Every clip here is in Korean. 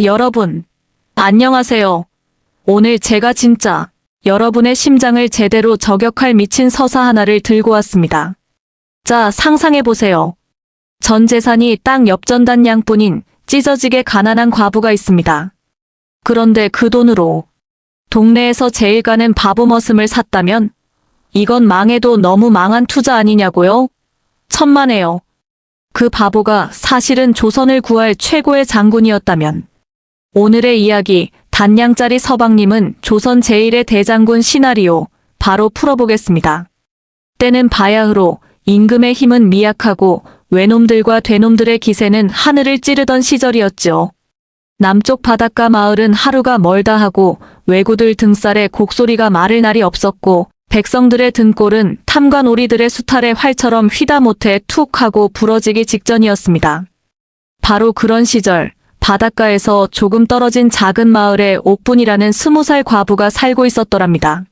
여러분, 안녕하세요. 오늘 제가 진짜 여러분의 심장을 제대로 저격할 미친 서사 하나를 들고 왔습니다. 자, 상상해보세요. 전 재산이 딱 엽전단 양뿐인 찢어지게 가난한 과부가 있습니다. 그런데 그 돈으로 동네에서 제일 가는 바보 머슴을 샀다면 이건 망해도 너무 망한 투자 아니냐고요? 천만에요. 그 바보가 사실은 조선을 구할 최고의 장군이었다면 오늘의 이야기 단양짜리 서방님은 조선 제1의 대장군 시나리오 바로 풀어보겠습니다. 때는 바야흐로 임금의 힘은 미약하고 외놈들과 되놈들의 기세는 하늘을 찌르던 시절이었죠. 남쪽 바닷가 마을은 하루가 멀다 하고 왜구들 등살에 곡소리가 마를 날이 없었고 백성들의 등골은 탐관오리들의 수탈의 활처럼 휘다 못해 툭 하고 부러지기 직전이었습니다. 바로 그런 시절 바닷가에서 조금 떨어진 작은 마을에 옥분이라는 20살 과부가 살고 있었더랍니다.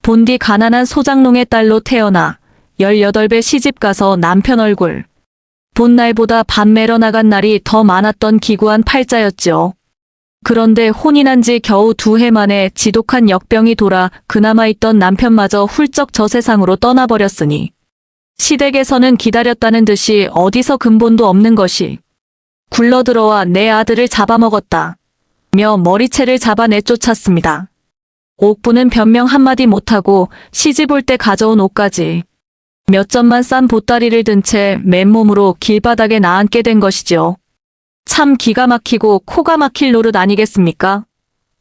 본디 가난한 소장농의 딸로 태어나 18배 시집가서 남편 얼굴 본 날보다 밥 매러 나간 날이 더 많았던 기구한 팔자였죠. 그런데 혼인한 지 겨우 2해 만에 지독한 역병이 돌아 그나마 있던 남편마저 훌쩍 저 세상으로 떠나버렸으니 시댁에서는 기다렸다는 듯이 어디서 근본도 없는 것이 굴러들어와 내 아들을 잡아먹었다 며 머리채를 잡아 내쫓았습니다. 옥부는 변명 한마디 못하고 시집 올 때 가져온 옷까지 몇 점만 싼 보따리를 든 채 맨몸으로 길바닥에 나앉게 된 것이죠. 참 기가 막히고 코가 막힐 노릇 아니겠습니까?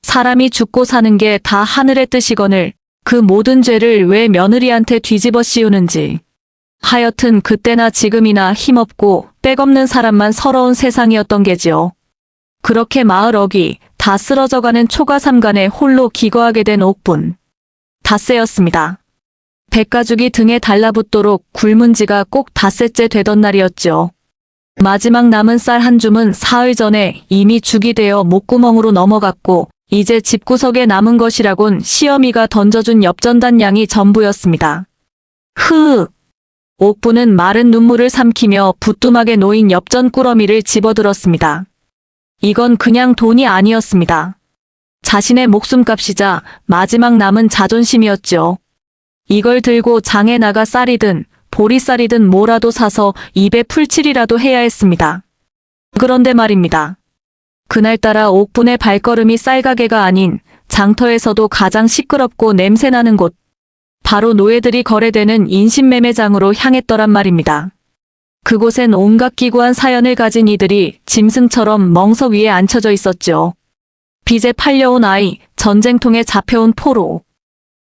사람이 죽고 사는 게 다 하늘의 뜻이거늘 그 모든 죄를 왜 며느리한테 뒤집어 씌우는지. 하여튼 그때나 지금이나 힘없고 빽없는 사람만 서러운 세상이었던 게지요. 그렇게 마을 어귀 다 쓰러져가는 초가삼간에 홀로 기거하게 된 옥분. 닷새였습니다. 백가죽이 등에 달라붙도록 굶은 지가 꼭 닷새째 되던 날이었죠. 마지막 남은 쌀 한 줌은 사흘 전에 이미 죽이 되어 목구멍으로 넘어갔고 이제 집구석에 남은 것이라곤 시어미가 던져준 엽전단 양이 전부였습니다. 흐으. 옥부는 마른 눈물을 삼키며 부뚜막에 놓인 엽전 꾸러미를 집어들었습니다. 이건 그냥 돈이 아니었습니다. 자신의 목숨값이자 마지막 남은 자존심이었죠. 이걸 들고 장에 나가 쌀이든 보리쌀이든 뭐라도 사서 입에 풀칠이라도 해야 했습니다. 그런데 말입니다. 그날따라 옥분의 발걸음이 쌀가게가 아닌 장터에서도 가장 시끄럽고 냄새나는 곳, 바로 노예들이 거래되는 인신매매장으로 향했더란 말입니다. 그곳엔 온갖 기구한 사연을 가진 이들이 짐승처럼 멍석 위에 앉혀져 있었죠. 빚에 팔려온 아이, 전쟁통에 잡혀온 포로.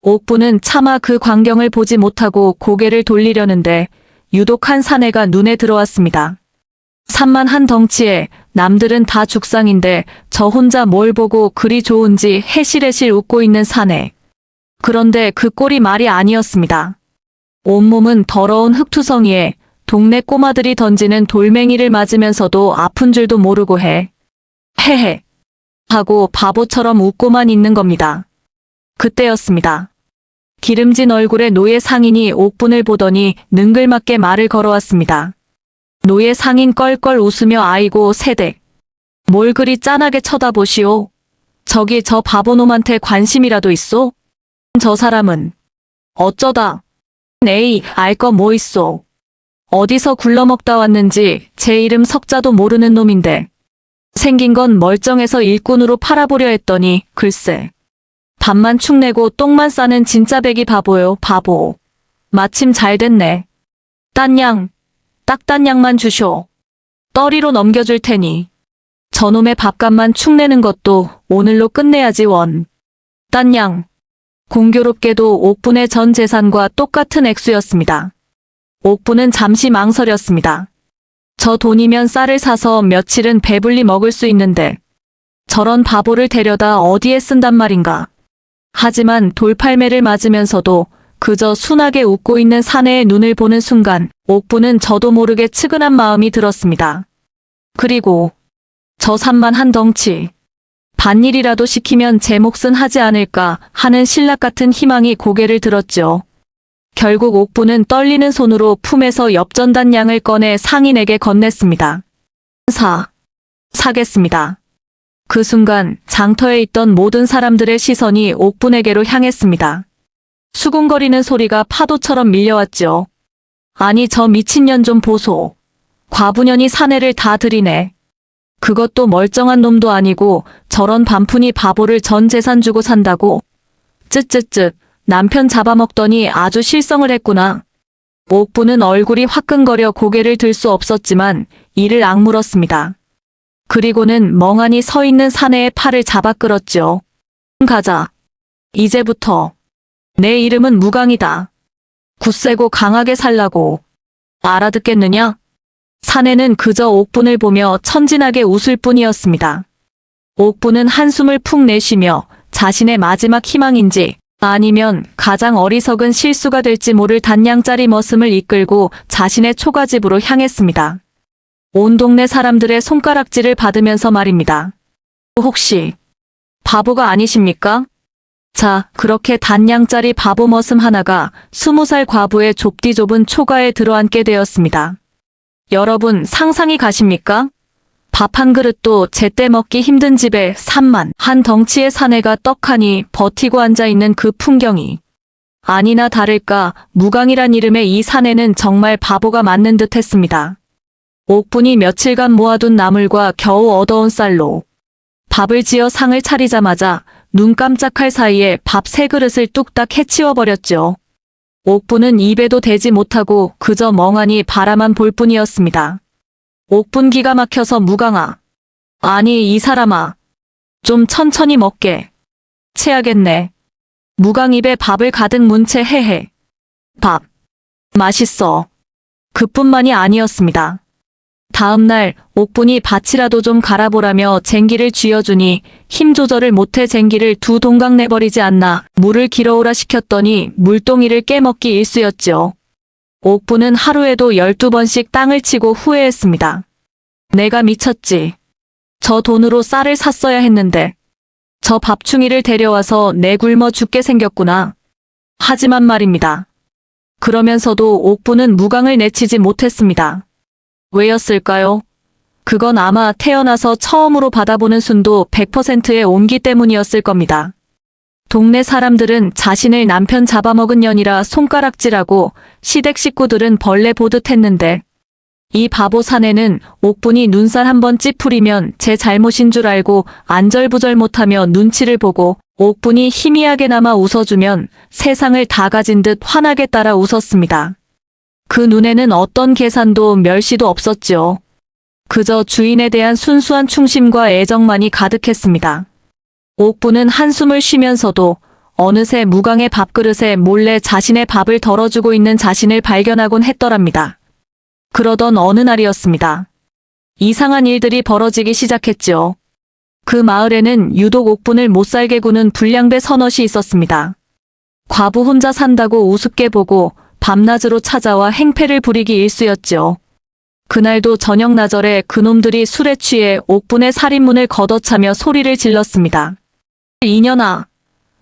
옥부는 차마 그 광경을 보지 못하고 고개를 돌리려는데 유독 한 사내가 눈에 들어왔습니다. 산만한 덩치에 남들은 다 죽상인데 저 혼자 뭘 보고 그리 좋은지 해실해실 웃고 있는 사내. 그런데 그 꼴이 말이 아니었습니다. 온몸은 더러운 흙투성이에 동네 꼬마들이 던지는 돌멩이를 맞으면서도 아픈 줄도 모르고 헤헤 하고 바보처럼 웃고만 있는 겁니다. 그때였습니다. 기름진 얼굴의 노예 상인이 옥분을 보더니 능글맞게 말을 걸어왔습니다. 노예 상인 껄껄 웃으며 아이고 세댁. 뭘 그리 짠하게 쳐다보시오. 저기 저 바보놈한테 관심이라도 있소? 저 사람은 어쩌다 에이 알 거 뭐 있소. 어디서 굴러먹다 왔는지 제 이름 석자도 모르는 놈인데 생긴 건 멀쩡해서 일꾼으로 팔아보려 했더니 글쎄 밥만 축내고 똥만 싸는 진짜 배기 바보요 바보. 마침 잘 됐네. 딴양 딱 딴양만 주쇼. 떠리로 넘겨줄 테니 저놈의 밥값만 축내는 것도 오늘로 끝내야지 원. 딴양. 공교롭게도 옥분의 전 재산과 똑같은 액수였습니다. 옥분은 잠시 망설였습니다. 저 돈이면 쌀을 사서 며칠은 배불리 먹을 수 있는데 저런 바보를 데려다 어디에 쓴단 말인가. 하지만 돌팔매를 맞으면서도 그저 순하게 웃고 있는 사내의 눈을 보는 순간 옥분은 저도 모르게 측은한 마음이 들었습니다. 그리고 저 산만한 덩치. 밭일이라도 시키면 제 몫은 하지 않을까 하는 신락 같은 희망이 고개를 들었죠. 결국 옥부는 떨리는 손으로 품에서 엽전단 양을 꺼내 상인에게 건넸습니다. 사겠습니다. 그 순간 장터에 있던 모든 사람들의 시선이 옥분에게로 향했습니다. 수군거리는 소리가 파도처럼 밀려왔죠. 아니 저 미친년 좀 보소. 과부년이 사내를 다 들이네. 그것도 멀쩡한 놈도 아니고 저런 반푼이 바보를 전 재산 주고 산다고. 쯧쯧쯧 남편 잡아먹더니 아주 실성을 했구나. 옥부는 얼굴이 화끈거려 고개를 들 수 없었지만 이를 악물었습니다. 그리고는 멍하니 서 있는 사내의 팔을 잡아 끌었죠. 가자. 이제부터 내 이름은 무강이다. 굳세고 강하게 살라고. 알아듣겠느냐? 사내는 그저 옥분을 보며 천진하게 웃을 뿐이었습니다. 옥분은 한숨을 푹 내쉬며 자신의 마지막 희망인지 아니면 가장 어리석은 실수가 될지 모를 단냥짜리 머슴을 이끌고 자신의 초가집으로 향했습니다. 온 동네 사람들의 손가락질을 받으면서 말입니다. 혹시 바보가 아니십니까? 자, 그렇게 단냥짜리 바보 머슴 하나가 20살 과부의 좁디 좁은 초가에 들어앉게 되었습니다. 여러분 상상이 가십니까? 밥 한 그릇도 제때 먹기 힘든 집에 산만 한 덩치의 사내가 떡하니 버티고 앉아있는 그 풍경이. 아니나 다를까 무강이란 이름의 이 사내는 정말 바보가 맞는 듯 했습니다. 옥분이 며칠간 모아둔 나물과 겨우 얻어온 쌀로 밥을 지어 상을 차리자마자 눈 깜짝할 사이에 밥 3그릇을 뚝딱 해치워버렸죠. 옥분은 입에도 대지 못하고 그저 멍하니 바라만 볼 뿐이었습니다. 옥분 기가 막혀서 무강아. 아니 이 사람아. 좀 천천히 먹게. 체하겠네. 무강 입에 밥을 가득 문 채 헤헤. 밥. 맛있어. 그뿐만이 아니었습니다. 다음 날 옥분이 밭이라도 좀 갈아보라며 쟁기를 쥐어주니 힘 조절을 못해 쟁기를 2동강 내버리지 않나 물을 길어오라 시켰더니 물동이를 깨먹기 일쑤였죠. 옥분은 하루에도 12번씩 땅을 치고 후회했습니다. 내가 미쳤지. 저 돈으로 쌀을 샀어야 했는데. 저 밥충이를 데려와서 내 굶어 죽게 생겼구나. 하지만 말입니다. 그러면서도 옥분은 무강을 내치지 못했습니다. 왜였을까요? 그건 아마 태어나서 처음으로 받아보는 순도 100%의 온기 때문이었을 겁니다. 동네 사람들은 자신을 남편 잡아먹은 년이라 손가락질하고 시댁 식구들은 벌레 보듯 했는데 이 바보 사내는 옥분이 눈살 한번 찌푸리면 제 잘못인 줄 알고 안절부절 못하며 눈치를 보고 옥분이 희미하게나마 웃어주면 세상을 다 가진 듯 환하게 따라 웃었습니다. 그 눈에는 어떤 계산도 멸시도 없었죠. 그저 주인에 대한 순수한 충심과 애정만이 가득했습니다. 옥분은 한숨을 쉬면서도 어느새 무강의 밥그릇에 몰래 자신의 밥을 덜어주고 있는 자신을 발견하곤 했더랍니다. 그러던 어느 날이었습니다. 이상한 일들이 벌어지기 시작했죠. 그 마을에는 유독 옥분을 못살게 구는 불량배 서넛이 있었습니다. 과부 혼자 산다고 우습게 보고 밤낮으로 찾아와 행패를 부리기 일쑤였죠. 그날도 저녁 나절에 그놈들이 술에 취해 옥분의 살인문을 걷어차며 소리를 질렀습니다. 이년아,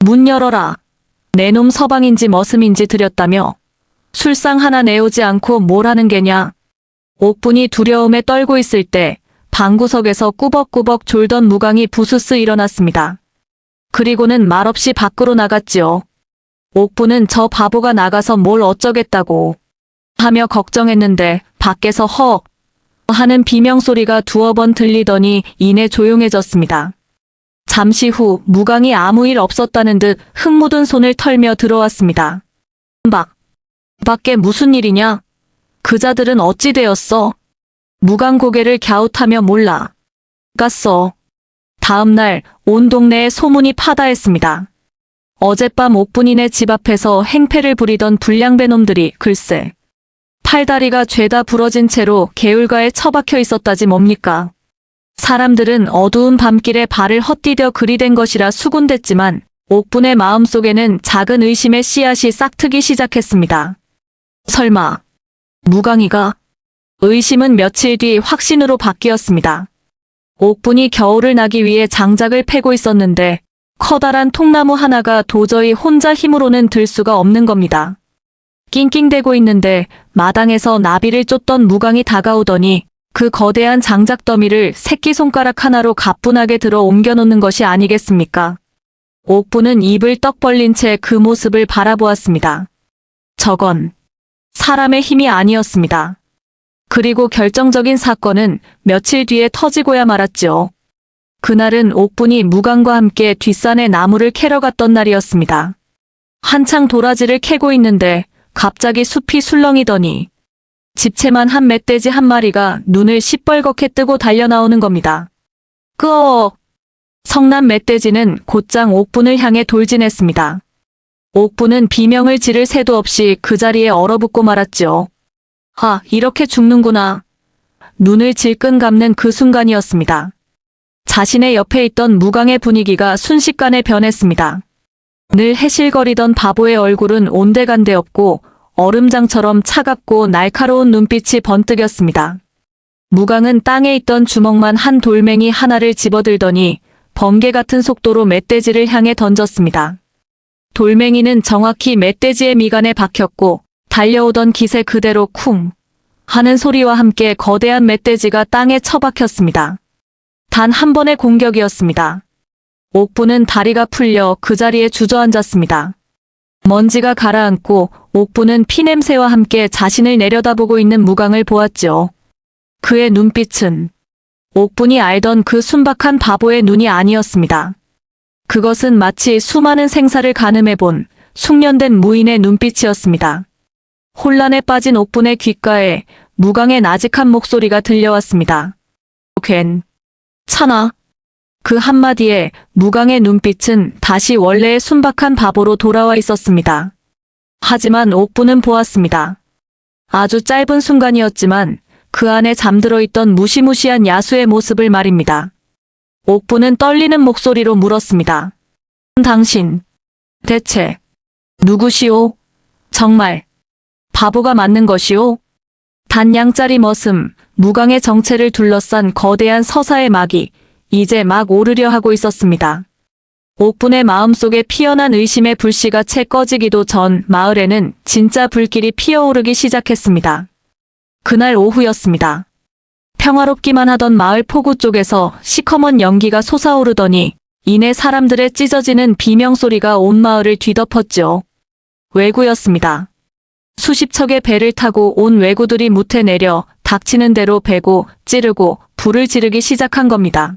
문 열어라. 내 놈 서방인지 머슴인지 들였다며. 술상 하나 내오지 않고 뭘 하는 게냐. 옥분이 두려움에 떨고 있을 때 방구석에서 꾸벅꾸벅 졸던 무강이 부스스 일어났습니다. 그리고는 말없이 밖으로 나갔지요. 옥분은 저 바보가 나가서 뭘 어쩌겠다고 하며 걱정했는데 밖에서 허 하는 비명소리가 2번 들리더니 이내 조용해졌습니다. 잠시 후 무강이 아무 일 없었다는 듯 흙 묻은 손을 털며 들어왔습니다. 밖에 무슨 일이냐? 그자들은 어찌 되었어? 무강 고개를 갸웃하며 몰라. 갔어. 다음 날 온 동네에 소문이 파다했습니다. 어젯밤 옥분이네 집 앞에서 행패를 부리던 불량배 놈들이 글쎄 팔다리가 죄다 부러진 채로 개울가에 처박혀 있었다지 뭡니까. 사람들은 어두운 밤길에 발을 헛디뎌 그리된 것이라 수군댔지만 옥분의 마음속에는 작은 의심의 씨앗이 싹트기 시작했습니다. 설마 무강이가? 의심은 며칠 뒤 확신으로 바뀌었습니다. 옥분이 겨울을 나기 위해 장작을 패고 있었는데 커다란 통나무 하나가 도저히 혼자 힘으로는 들 수가 없는 겁니다. 낑낑대고 있는데 마당에서 나비를 쫓던 무강이 다가오더니 그 거대한 장작 더미를 새끼손가락 하나로 가뿐하게 들어 옮겨놓는 것이 아니겠습니까? 옥부는 입을 떡 벌린 채 그 모습을 바라보았습니다. 저건 사람의 힘이 아니었습니다. 그리고 결정적인 사건은 며칠 뒤에 터지고야 말았지요. 그날은 옥분이 무강과 함께 뒷산에 나무를 캐러 갔던 날이었습니다. 한창 도라지를 캐고 있는데 갑자기 숲이 술렁이더니 집채만 한 멧돼지 한 마리가 눈을 시뻘겋게 뜨고 달려나오는 겁니다. 끄어억! 성난 멧돼지는 곧장 옥분을 향해 돌진했습니다. 옥분은 비명을 지를 새도 없이 그 자리에 얼어붙고 말았지요. 아, 이렇게 죽는구나. 눈을 질끈 감는 그 순간이었습니다. 자신의 옆에 있던 무강의 분위기가 순식간에 변했습니다. 늘 해실거리던 바보의 얼굴은 온데간데 없고 얼음장처럼 차갑고 날카로운 눈빛이 번뜩였습니다. 무강은 땅에 있던 주먹만 한 돌멩이 하나를 집어들더니 번개 같은 속도로 멧돼지를 향해 던졌습니다. 돌멩이는 정확히 멧돼지의 미간에 박혔고 달려오던 기세 그대로 쿵 하는 소리와 함께 거대한 멧돼지가 땅에 처박혔습니다. 단 한 번의 공격이었습니다. 옥부는 다리가 풀려 그 자리에 주저앉았습니다. 먼지가 가라앉고 옥부는 피냄새와 함께 자신을 내려다보고 있는 무강을 보았지요. 그의 눈빛은 옥분이 알던 그 순박한 바보의 눈이 아니었습니다. 그것은 마치 수많은 생사를 가늠해본 숙련된 무인의 눈빛이었습니다. 혼란에 빠진 옥분의 귓가에 무강의 나직한 목소리가 들려왔습니다. 괜찮아. 그 한마디에 무강의 눈빛은 다시 원래의 순박한 바보로 돌아와 있었습니다. 하지만 옥분은 보았습니다. 아주 짧은 순간이었지만 그 안에 잠들어 있던 무시무시한 야수의 모습을 말입니다. 옥분은 떨리는 목소리로 물었습니다. 당신, 대체 누구시오? 정말 바보가 맞는 것이오? 단양짜리 머슴, 무강의 정체를 둘러싼 거대한 서사의 막이 이제 막 오르려 하고 있었습니다. 옥분의 마음속에 피어난 의심의 불씨가 채 꺼지기도 전 마을에는 진짜 불길이 피어오르기 시작했습니다. 그날 오후였습니다. 평화롭기만 하던 마을 포구 쪽에서 시커먼 연기가 솟아오르더니 이내 사람들의 찢어지는 비명소리가 온 마을을 뒤덮었죠. 왜구였습니다. 수십 척의 배를 타고 온 왜구들이 무태 내려 닥치는 대로 베고 찌르고 불을 지르기 시작한 겁니다.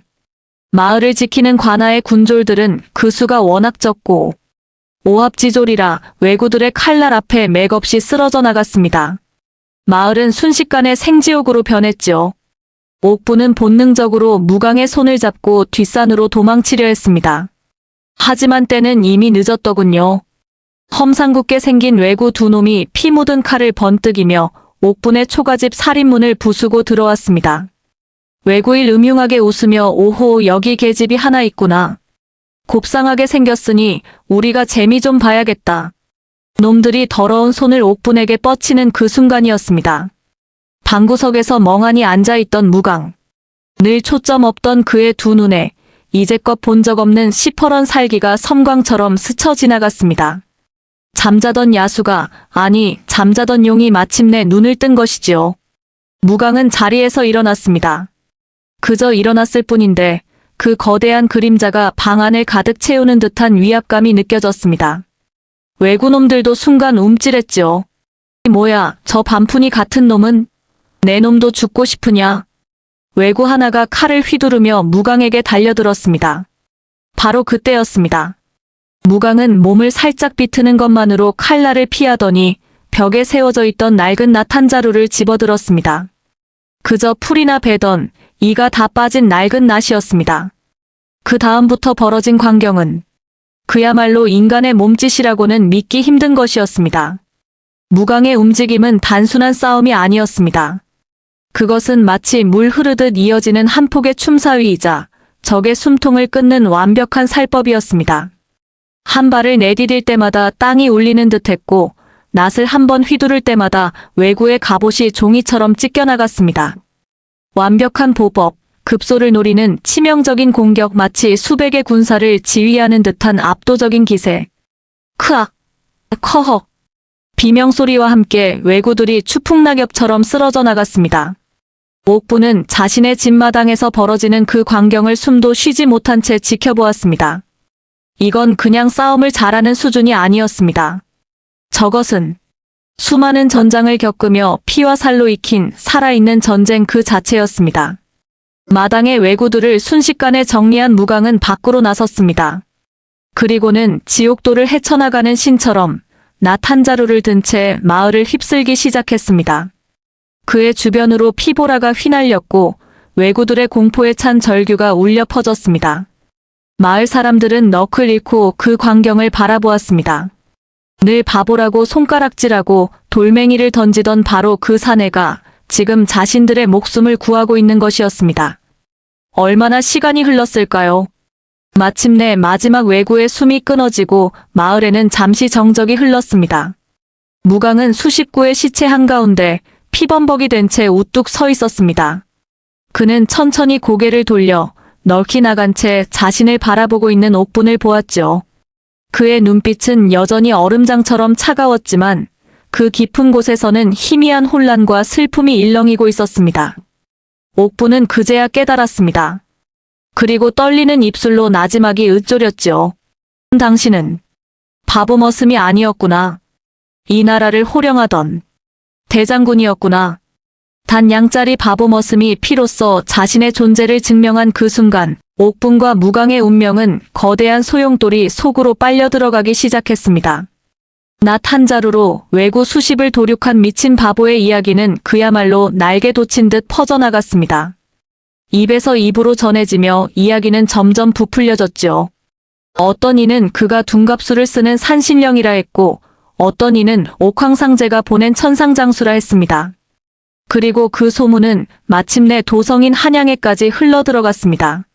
마을을 지키는 관아의 군졸들은 그 수가 워낙 적고 오합지졸이라 왜구들의 칼날 앞에 맥없이 쓰러져 나갔습니다. 마을은 순식간에 생지옥으로 변했지요. 옥부는 본능적으로 무강의 손을 잡고 뒷산으로 도망치려 했습니다. 하지만 때는 이미 늦었더군요. 험상궂게 생긴 왜구 두 놈이 피 묻은 칼을 번뜩이며 옥분의 초가집 살인문을 부수고 들어왔습니다. 왜구일 음흉하게 웃으며 오호 여기 계집이 하나 있구나. 곱상하게 생겼으니 우리가 재미 좀 봐야겠다. 놈들이 더러운 손을 옥분에게 뻗치는 그 순간이었습니다. 방구석에서 멍하니 앉아있던 무강. 늘 초점 없던 그의 두 눈에 이제껏 본 적 없는 시퍼런 살기가 섬광처럼 스쳐 지나갔습니다. 잠자던 야수가 아니 잠자던 용이 마침내 눈을 뜬 것이지요. 무강은 자리에서 일어났습니다. 그저 일어났을 뿐인데 그 거대한 그림자가 방 안을 가득 채우는 듯한 위압감이 느껴졌습니다. 왜구놈들도 순간 움찔했지요. 뭐야 저 반푼이 같은 놈은? 내 놈도 죽고 싶으냐? 왜구 하나가 칼을 휘두르며 무강에게 달려들었습니다. 바로 그때였습니다. 무강은 몸을 살짝 비트는 것만으로 칼날을 피하더니 벽에 세워져 있던 낡은 낫 한 자루를 집어들었습니다. 그저 풀이나 베던 이가 다 빠진 낡은 낫이었습니다. 그 다음부터 벌어진 광경은 그야말로 인간의 몸짓이라고는 믿기 힘든 것이었습니다. 무강의 움직임은 단순한 싸움이 아니었습니다. 그것은 마치 물 흐르듯 이어지는 한 폭의 춤사위이자 적의 숨통을 끊는 완벽한 살법이었습니다. 한 발을 내디딜 때마다 땅이 울리는 듯했고 낫을 한 번 휘두를 때마다 왜구의 갑옷이 종이처럼 찢겨나갔습니다. 완벽한 보법, 급소를 노리는 치명적인 공격 마치 수백의 군사를 지휘하는 듯한 압도적인 기세. 크악, 커헉. 비명소리와 함께 왜구들이 추풍낙엽처럼 쓰러져 나갔습니다. 옥부는 자신의 집마당에서 벌어지는 그 광경을 숨도 쉬지 못한 채 지켜보았습니다. 이건 그냥 싸움을 잘하는 수준이 아니었습니다. 저것은 수많은 전장을 겪으며 피와 살로 익힌 살아있는 전쟁 그 자체였습니다. 마당의 왜구들을 순식간에 정리한 무강은 밖으로 나섰습니다. 그리고는 지옥도를 헤쳐나가는 신처럼 낫 한 자루를 든 채 마을을 휩쓸기 시작했습니다. 그의 주변으로 피보라가 휘날렸고 왜구들의 공포에 찬 절규가 울려 퍼졌습니다. 마을 사람들은 넋을 잃고 그 광경을 바라보았습니다. 늘 바보라고 손가락질하고 돌멩이를 던지던 바로 그 사내가 지금 자신들의 목숨을 구하고 있는 것이었습니다. 얼마나 시간이 흘렀을까요? 마침내 마지막 왜구의 숨이 끊어지고 마을에는 잠시 정적이 흘렀습니다. 무강은 수십 구의 시체 한가운데 피범벅이 된 채 우뚝 서 있었습니다. 그는 천천히 고개를 돌려 넋이 나간 채 자신을 바라보고 있는 옥분을 보았죠. 그의 눈빛은 여전히 얼음장처럼 차가웠지만 그 깊은 곳에서는 희미한 혼란과 슬픔이 일렁이고 있었습니다. 옥분은 그제야 깨달았습니다. 그리고 떨리는 입술로 나지막이 으쪼렸죠. 당신은 바보 머슴이 아니었구나. 이 나라를 호령하던 대장군이었구나. 단 양짜리 바보 머슴이 피로써 자신의 존재를 증명한 그 순간 옥분과 무강의 운명은 거대한 소용돌이 속으로 빨려 들어가기 시작했습니다. 낫 한 자루로 왜구 수십을 도륙한 미친 바보의 이야기는 그야말로 날개 돋친 듯 퍼져나갔습니다. 입에서 입으로 전해지며 이야기는 점점 부풀려졌죠. 어떤 이는 그가 둔갑수를 쓰는 산신령이라 했고 어떤 이는 옥황상제가 보낸 천상장수라 했습니다. 그리고 그 소문은 마침내 도성인 한양에까지 흘러들어갔습니다.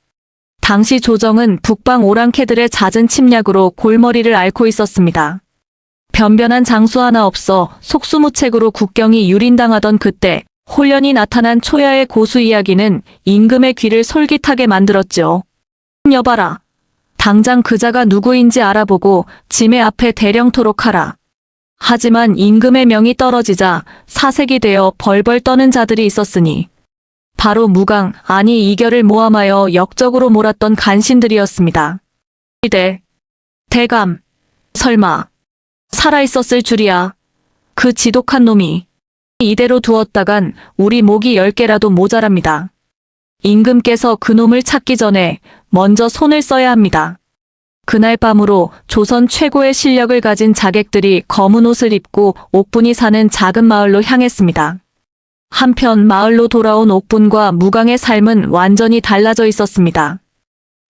당시 조정은 북방 오랑캐들의 잦은 침략으로 골머리를 앓고 있었습니다. 변변한 장수 하나 없어 속수무책으로 국경이 유린당하던 그때 홀연히 나타난 초야의 고수 이야기는 임금의 귀를 솔깃하게 만들었죠. 여봐라. 당장 그자가 누구인지 알아보고 짐의 앞에 대령토록 하라. 하지만 임금의 명이 떨어지자 사색이 되어 벌벌 떠는 자들이 있었으니 바로 무강, 아니 이결을 모함하여 역적으로 몰았던 간신들이었습니다. 대감, 설마 살아있었을 줄이야. 그 지독한 놈이. 이대로 두었다간 우리 목이 10개라도 모자랍니다. 임금께서 그놈을 찾기 전에 먼저 손을 써야 합니다. 그날 밤으로 조선 최고의 실력을 가진 자객들이 검은 옷을 입고 옥분이 사는 작은 마을로 향했습니다. 한편 마을로 돌아온 옥분과 무강의 삶은 완전히 달라져 있었습니다.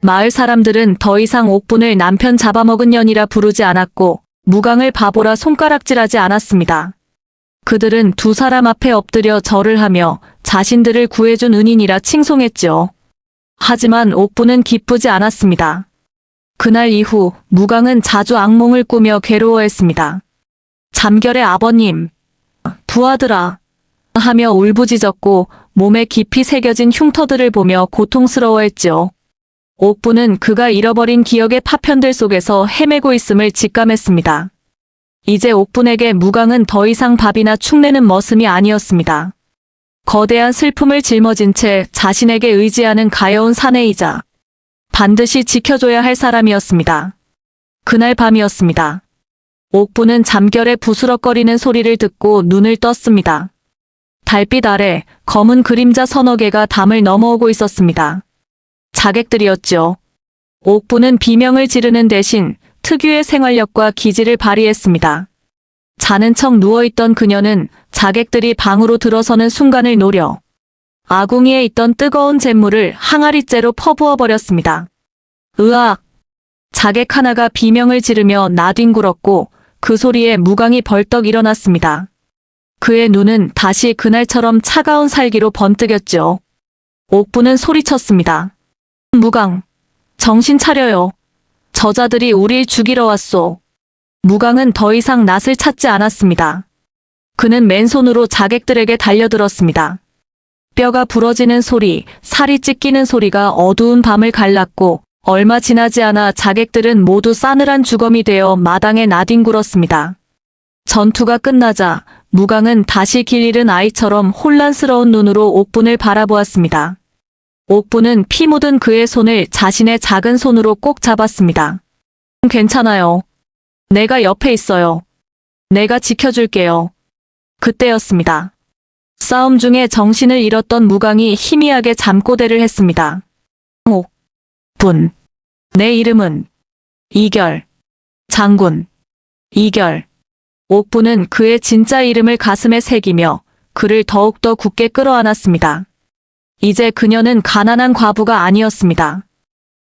마을 사람들은 더 이상 옥분을 남편 잡아먹은 년이라 부르지 않았고 무강을 바보라 손가락질하지 않았습니다. 그들은 두 사람 앞에 엎드려 절을 하며 자신들을 구해준 은인이라 칭송했죠. 하지만 옥분은 기쁘지 않았습니다. 그날 이후 무강은 자주 악몽을 꾸며 괴로워했습니다. 잠결에 아버님, 부하들아 하며 울부짖었고 몸에 깊이 새겨진 흉터들을 보며 고통스러워했죠. 옥분은 그가 잃어버린 기억의 파편들 속에서 헤매고 있음을 직감했습니다. 이제 옥분에게 무강은 더 이상 밥이나 축내는 머슴이 아니었습니다. 거대한 슬픔을 짊어진 채 자신에게 의지하는 가여운 사내이자 반드시 지켜줘야 할 사람이었습니다. 그날 밤이었습니다. 옥분은 잠결에 부스럭거리는 소리를 듣고 눈을 떴습니다. 달빛 아래 검은 그림자 서너 개가 담을 넘어오고 있었습니다. 자객들이었죠. 옥분은 비명을 지르는 대신 특유의 생활력과 기지를 발휘했습니다. 자는 척 누워있던 그녀는 자객들이 방으로 들어서는 순간을 노려 아궁이에 있던 뜨거운 잿물을 항아리째로 퍼부어 버렸습니다. 으악! 자객 하나가 비명을 지르며 나뒹굴었고 그 소리에 무강이 벌떡 일어났습니다. 그의 눈은 다시 그날처럼 차가운 살기로 번뜩였죠. 옥분은 소리쳤습니다. 무강, 정신 차려요. 저자들이 우릴 죽이러 왔소. 무강은 더 이상 낫을 찾지 않았습니다. 그는 맨손으로 자객들에게 달려들었습니다. 뼈가 부러지는 소리, 살이 찢기는 소리가 어두운 밤을 갈랐고 얼마 지나지 않아 자객들은 모두 싸늘한 주검이 되어 마당에 나뒹굴었습니다. 전투가 끝나자 무강은 다시 길 잃은 아이처럼 혼란스러운 눈으로 옥분을 바라보았습니다. 옥분은 피 묻은 그의 손을 자신의 작은 손으로 꼭 잡았습니다. 괜찮아요. 내가 옆에 있어요. 내가 지켜줄게요. 그때였습니다. 싸움 중에 정신을 잃었던 무강이 희미하게 잠꼬대를 했습니다. 옥분. 내 이름은 이결. 장군. 이결. 옥분은 그의 진짜 이름을 가슴에 새기며 그를 더욱더 굳게 끌어안았습니다. 이제 그녀는 가난한 과부가 아니었습니다.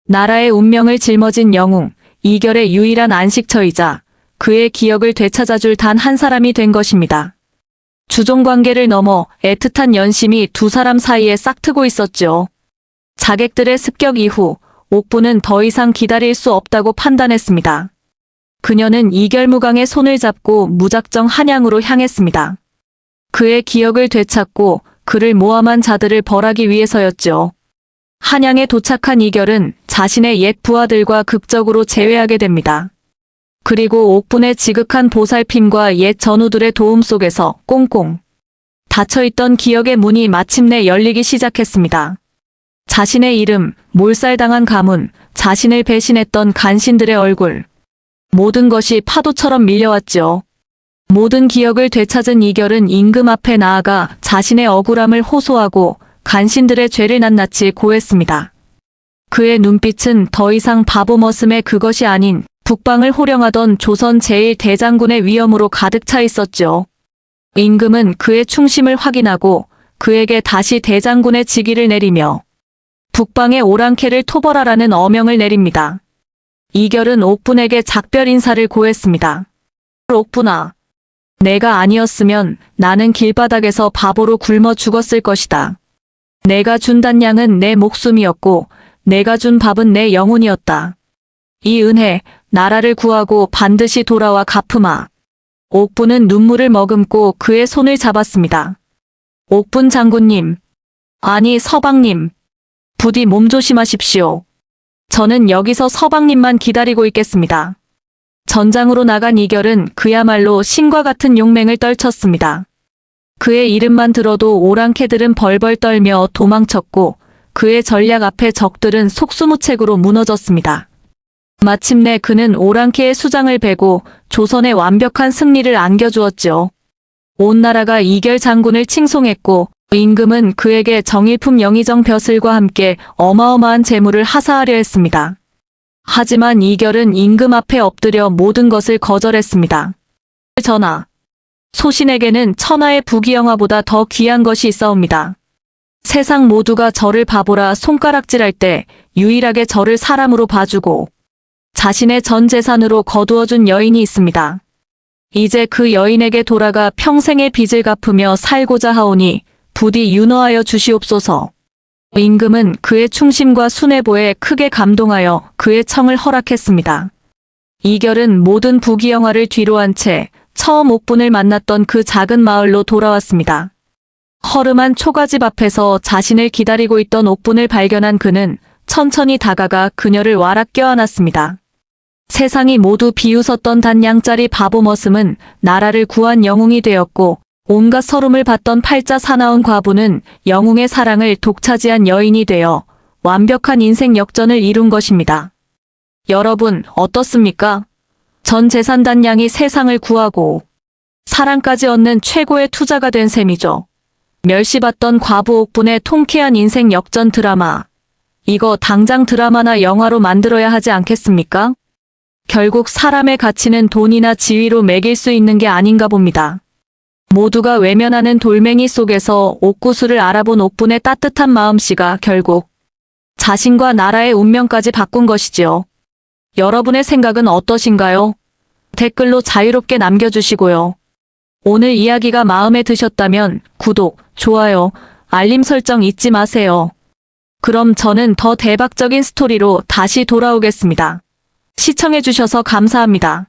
나라의 운명을 짊어진 영웅, 이결의 유일한 안식처이자 그의 기억을 되찾아줄 단 한 사람이 된 것입니다. 주종관계를 넘어 애틋한 연심이 두 사람 사이에 싹트고 있었죠. 자객들의 습격 이후 옥분은 더 이상 기다릴 수 없다고 판단했습니다. 그녀는 이결무강의 손을 잡고 무작정 한양으로 향했습니다. 그의 기억을 되찾고 그를 모함한 자들을 벌하기 위해서였죠. 한양에 도착한 이결은 자신의 옛 부하들과 극적으로 재회하게 됩니다. 그리고 옥분의 지극한 보살핌과 옛 전우들의 도움 속에서 꽁꽁 닫혀있던 기억의 문이 마침내 열리기 시작했습니다. 자신의 이름, 몰살당한 가문, 자신을 배신했던 간신들의 얼굴, 모든 것이 파도처럼 밀려왔죠. 모든 기억을 되찾은 이결은 임금 앞에 나아가 자신의 억울함을 호소하고 간신들의 죄를 낱낱이 고했습니다. 그의 눈빛은 더 이상 바보 머슴의 그것이 아닌 북방을 호령하던 조선 제1대장군의 위엄으로 가득 차 있었죠. 임금은 그의 충심을 확인하고 그에게 다시 대장군의 직위를 내리며 북방의 오랑캐를 토벌하라는 어명을 내립니다. 이결은 옥분에게 작별 인사를 고했습니다. 옥분아, 내가 아니었으면 나는 길바닥에서 바보로 굶어 죽었을 것이다. 내가 준 단량은 내 목숨이었고 내가 준 밥은 내 영혼이었다. 이 은혜, 나라를 구하고 반드시 돌아와 갚으마. 옥분은 눈물을 머금고 그의 손을 잡았습니다. 옥분 장군님, 아니 서방님, 부디 몸조심하십시오. 저는 여기서 서방님만 기다리고 있겠습니다. 전장으로 나간 이결은 그야말로 신과 같은 용맹을 떨쳤습니다. 그의 이름만 들어도 오랑캐들은 벌벌 떨며 도망쳤고 그의 전략 앞에 적들은 속수무책으로 무너졌습니다. 마침내 그는 오랑캐의 수장을 베고 조선의 완벽한 승리를 안겨주었죠. 온 나라가 이결 장군을 칭송했고 임금은 그에게 정일품 영의정 벼슬과 함께 어마어마한 재물을 하사하려 했습니다. 하지만 이결은 임금 앞에 엎드려 모든 것을 거절했습니다. 전하, 소신에게는 천하의 부귀영화보다 더 귀한 것이 있사옵니다. 세상 모두가 저를 바보라 손가락질할 때 유일하게 저를 사람으로 봐주고 자신의 전 재산으로 거두어준 여인이 있습니다. 이제 그 여인에게 돌아가 평생의 빚을 갚으며 살고자 하오니 부디 윤허하여 주시옵소서. 임금은 그의 충심과 순애보에 크게 감동하여 그의 청을 허락했습니다. 이결은 모든 부귀영화를 뒤로한 채 처음 옥분을 만났던 그 작은 마을로 돌아왔습니다. 허름한 초가집 앞에서 자신을 기다리고 있던 옥분을 발견한 그는 천천히 다가가 그녀를 와락 껴안았습니다. 세상이 모두 비웃었던 단양짜리 바보 머슴은 나라를 구한 영웅이 되었고 온갖 서름을 받던 팔자 사나운 과부는 영웅의 사랑을 독차지한 여인이 되어 완벽한 인생 역전을 이룬 것입니다. 여러분 어떻습니까? 전 재산 단양이 세상을 구하고 사랑까지 얻는 최고의 투자가 된 셈이죠. 멸시받던 과부 옥분의 통쾌한 인생 역전 드라마. 이거 당장 드라마나 영화로 만들어야 하지 않겠습니까? 결국 사람의 가치는 돈이나 지위로 매길 수 있는 게 아닌가 봅니다. 모두가 외면하는 돌멩이 속에서 옥구슬을 알아본 옥분의 따뜻한 마음씨가 결국 자신과 나라의 운명까지 바꾼 것이지요. 여러분의 생각은 어떠신가요? 댓글로 자유롭게 남겨주시고요. 오늘 이야기가 마음에 드셨다면 구독, 좋아요, 알림 설정 잊지 마세요. 그럼 저는 더 대박적인 스토리로 다시 돌아오겠습니다. 시청해주셔서 감사합니다.